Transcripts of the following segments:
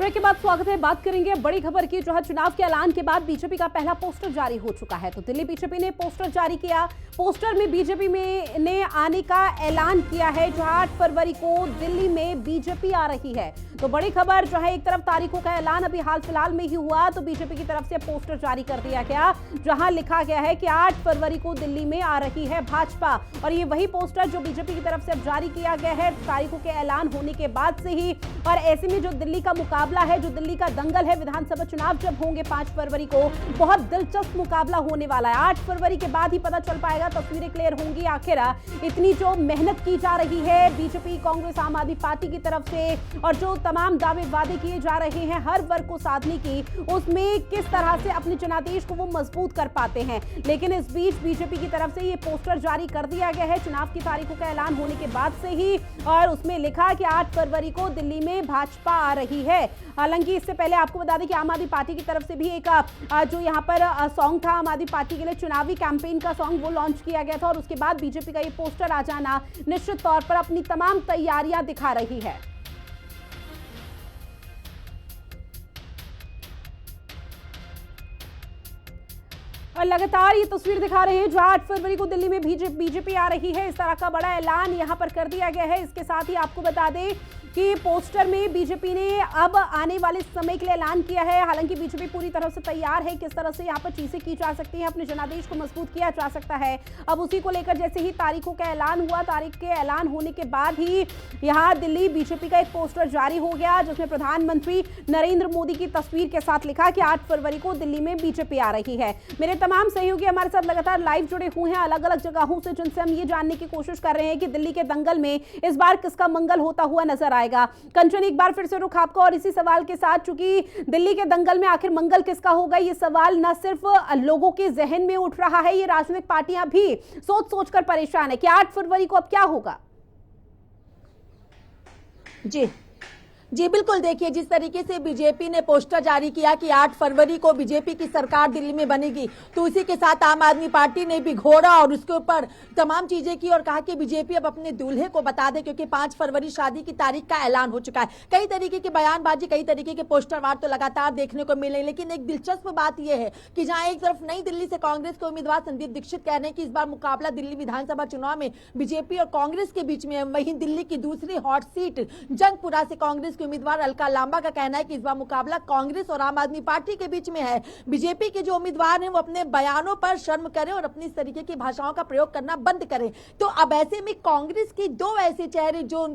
Break के बाद स्वागत है। बात करेंगे बड़ी खबर की, जो है चुनाव के ऐलान के बाद बीजेपी का पहला पोस्टर जारी हो चुका है। तो दिल्ली बीजेपी ने पोस्टर जारी किया। पोस्टर में बीजेपी में ने आने का ऐलान किया है। जो 8 फरवरी को दिल्ली में बीजेपी आ रही है। तो बड़ी खबर जो है, एक तरफ तारीखों का ऐलान अभी हाल फिलहाल में ही हुआ, तो बीजेपी की तरफ से पोस्टर जारी कर दिया गया, जहां लिखा गया है कि 8 फरवरी को दिल्ली में आ रही है भाजपा। और ये वही पोस्टर जो बीजेपी की तरफ से अब जारी किया गया है तारीखों के ऐलान होने के बाद से ही। और ऐसे में जो दिल्ली का मुकाबला है, जो दिल्ली का दंगल है, विधानसभा चुनाव जब होंगे 5 फरवरी को, बहुत दिलचस्प मुकाबला होने वाला है। 8 फरवरी के बाद ही पता चल पाएगा, तस्वीरें क्लियर होंगी। आखिर इतनी जो मेहनत की जा रही है बीजेपी, कांग्रेस, आम आदमी पार्टी की तरफ से, और जो तमाम दावे वादे किए जा रहे हैं हर वर्ग को साधने की, उसमें किस तरह से अपने जनादेश को वो मजबूत कर पाते हैं। लेकिन इस बीच बीजेपी की तरफ से ये पोस्टर जारी कर दिया गया है चुनाव की तारीखों का ऐलान होने के बाद से ही, और उसमें लिखा कि 8 फरवरी को दिल्ली में भाजपा आ रही है। हालांकि इससे पहले आपको बता दें कि आम आदमी पार्टी की तरफ से भी एक जो यहाँ पर सॉन्ग था आम आदमी पार्टी के लिए, चुनावी कैंपेन का सॉन्ग, वो लॉन्च किया गया था। और उसके बाद बीजेपी का ये पोस्टर आ जाना निश्चित तौर पर अपनी तमाम तैयारियां दिखा रही है। और लगातार ये तस्वीर दिखा रहे हैं जो 8 फरवरी को दिल्ली में बीजेपी आ रही है। इस तरह का बड़ा ऐलान यहां पर कर दिया गया है। इसके साथ ही आपको बता दें कि पोस्टर में बीजेपी ने अब आने वाले समय के लिए ऐलान किया है। हालांकि बीजेपी पूरी तरह से तैयार है, किस तरह से यहाँ पर चीजें की जा सकती हैं, अपने जनादेश को मजबूत किया जा सकता है। अब उसी को लेकर जैसे ही तारीखों का ऐलान हुआ, तारीख के ऐलान होने के बाद ही यहाँ दिल्ली बीजेपी का एक पोस्टर जारी हो गया, जिसमें प्रधानमंत्री नरेंद्र मोदी की तस्वीर के साथ लिखा कि 8 फरवरी को दिल्ली में बीजेपी आ रही है। मेरे तमाम सहयोगी हमारे साथ लगातार लाइव जुड़े हुए हैं अलग अलग जगहों से, जिनसे हम ये जानने की कोशिश कर रहे हैं कि दिल्ली के दंगल में इस बार किसका मंगल होता हुआ नजर आएगा। कंचन, एक बार फिर से रुख आपका, और इसी सवाल के साथ, चूंकि दिल्ली के दंगल में आखिर मंगल किसका होगा, ये सवाल न सिर्फ लोगों के जहन में उठ रहा है, ये राजनीतिक पार्टियां भी सोच सोचकर परेशान है कि 8 फरवरी को अब क्या होगा। जी बिल्कुल, देखिए जिस तरीके से बीजेपी ने पोस्टर जारी किया कि 8 फरवरी को बीजेपी की सरकार दिल्ली में बनेगी, तो इसी के साथ आम आदमी पार्टी ने भी घोड़ा और उसके ऊपर तमाम चीजें की और कहा कि बीजेपी अब अपने दूल्हे को बता दे, क्योंकि 5 फरवरी शादी की तारीख का ऐलान हो चुका है। कई तरीके की बयानबाजी, कई तरीके के पोस्टरवार तो लगातार देखने को मिले, लेकिन एक दिलचस्प बात यह है कि जहां एक तरफ नई दिल्ली से कांग्रेस के उम्मीदवार संदीप दीक्षित कह रहे हैं कि इस बार मुकाबला दिल्ली विधानसभा चुनाव में बीजेपी और कांग्रेस के बीच में है, वहीं दिल्ली की दूसरी हॉट सीट जंगपुरा से कांग्रेस के उम्मीदवार अलका लांबा का कहना है कि इस बार मुकाबला कांग्रेस और आम आदमी पार्टी के बीच में है। बीजेपी के जो उम्मीदवार हैं वो अपने बयानों पर शर्म करें और अपनी इस तरीके की भाषाओं का प्रयोग करना बंद करें। तो अब ऐसे में कांग्रेस की दो ऐसे चेहरे जो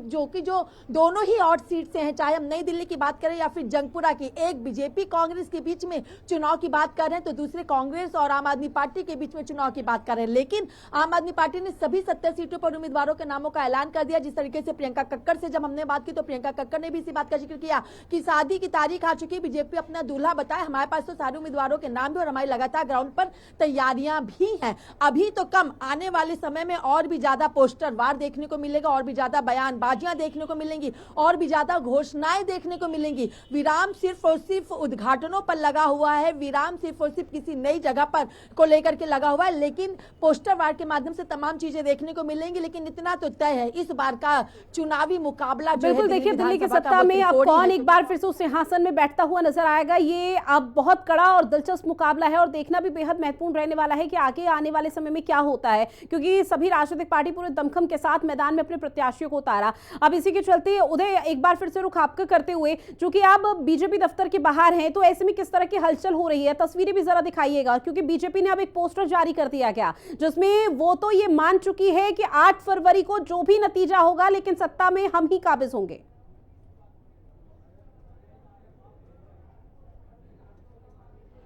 दोनों ही हॉट सीट से हैं, चाहे हम नई दिल्ली की बात करें या फिर जंगपुरा की, एक बीजेपी कांग्रेस के बीच में चुनाव की बात कर रहे हैं, तो दूसरे कांग्रेस और आम आदमी पार्टी के बीच में चुनाव की बात कर रहे हैं। लेकिन आम आदमी पार्टी ने सभी 70 सीटों पर उम्मीदवारों के नामों का ऐलान कर दिया। जिस तरीके से प्रियंका कक्कड़ से जब हमने बात की, तो प्रियंका कक्कड़ ने भी इसी बात का जिक्र किया कि शादी की तारीख आ चुकी है, बीजेपी अपना दूल्हा बताए, हमारे पास तो सारे उम्मीदवारों के नाम भी और हमारी लगातार ग्राउंड पर तैयारियां भी हैं। अभी तो कम, आने वाले समय में और भी ज्यादा पोस्टर वार देखने को मिलेगा, और भी ज्यादा बयानबाजियां देखने को मिलेंगी, और भी ज्यादा घोषणाएं देखने को मिलेंगी। विराम सिर्फ और सिर्फ उद्घाटनों पर लगा हुआ है, विराम सिर्फ और सिर्फ किसी नई जगह पर को लेकर के लगा हुआ है, लेकिन पोस्टर वार के माध्यम से तमाम चीजें देखने को मिलेंगी। लेकिन इतना तो तय है, इस बार का चुनावी मुकाबला जो है, देखिए दिल्ली की सत्ता में अब कौन एक बार फिर से उस सिंहासन में बैठता हुआ नजर आएगा। ये अब बहुत कड़ा और दिलचस्प मुकाबला है, और देखना भी बेहद महत्वपूर्ण रहने वाला है कि आगे आने वाले समय में क्या होता है, क्योंकि सभी राजनीतिक पार्टी पूरे दमखम के साथ मैदान में अपने प्रत्याशियों को उतारा। अब इसी के चलते उदय, एक बार फिर से रुख आपका करते हुए, चूंकि आप बीजेपी दफ्तर के बाहर हैं, तो ऐसे में किस तरह की हलचल हो रही है, तस्वीरें भी जरा दिखाइएगा, क्योंकि बीजेपी ने अब एक पोस्टर जारी कर दिया गया जिसमें वो तो ये मान चुकी है कि 8 फरवरी को जो भी नतीजा होगा, लेकिन सत्ता में हम ही काबिज होंगे।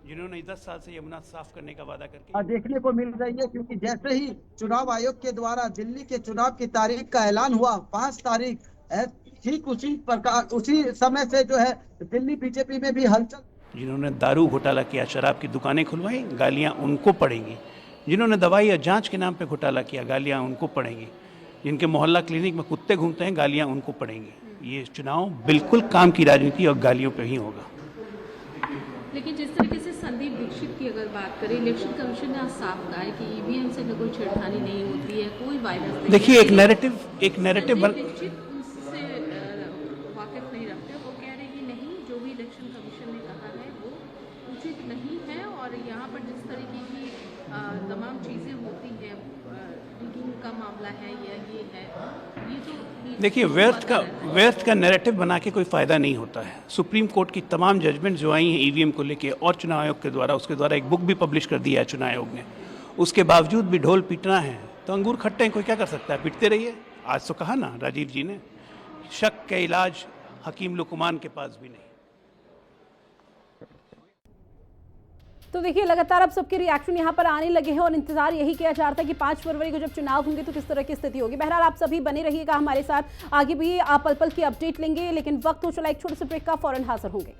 जिन्होंने 10 साल से यमुना साफ करने का वादा करके देखने को मिल रही है, क्योंकि जैसे ही चुनाव आयोग के द्वारा दिल्ली के चुनाव की तारीख का ऐलान हुआ, 5 तारीख, ठीक उसी प्रकार उसी समय से जो है दिल्ली बीजेपी में भी हलचल। जिन्होंने दारू घोटाला किया, शराब की दुकानें खुलवाई, गालियां उनको पड़ेंगी। जिन्होंने दवाई या जांच के नाम पे घोटाला किया, गालियां उनको पड़ेंगी। जिनके मोहल्ला क्लिनिक में कुत्ते घूमते हैं, गालियां उनको पड़ेंगी। ये चुनाव बिल्कुल काम की राजनीति और गालियों पे ही होगा। लेकिन जिस तरीके से संदीप दीक्षित की अगर बात करें, इलेक्शन कमीशन ने आज साफ कहा है कि ईवीएम से कोई छेड़खानी नहीं होती है, कोई वायरस नहीं। देखिए एक नैरेटिव दीक्षित उससे वाकिफ नहीं रखते, वो कह रहे कि नहीं, जो भी इलेक्शन कमीशन ने कहा है वो उचित नहीं है, और यहाँ पर जिस तरीके की तमाम चीज़ें होती हैं, रिगिंग का मामला है या ये है, ये तो देखिए, व्यर्थ का नैरेटिव बना के कोई फ़ायदा नहीं होता है। सुप्रीम कोर्ट की तमाम जजमेंट जो आई हैं ईवीएम को लेके और चुनाव आयोग के द्वारा, उसके द्वारा एक बुक भी पब्लिश कर दिया है चुनाव आयोग ने, उसके बावजूद भी ढोल पीटना है तो अंगूर खट्टे हैं, कोई क्या कर सकता है, पीटते रहिए। आज तो कहा ना राजीव जी ने, शक का इलाज हकीम लुकमान के पास भी नहीं। तो देखिए, लगातार अब सबके रिएक्शन यहाँ पर आने लगे हैं और इंतजार यही किया जा रहा था कि 5 फरवरी को जब चुनाव होंगे तो किस तरह की स्थिति होगी। बहरहाल आप सभी बने रहिएगा हमारे साथ, आगे भी आप पल पल की अपडेट लेंगे, लेकिन वक्त हो चला एक छोटे से ब्रेक का, फौरन हाजिर होंगे।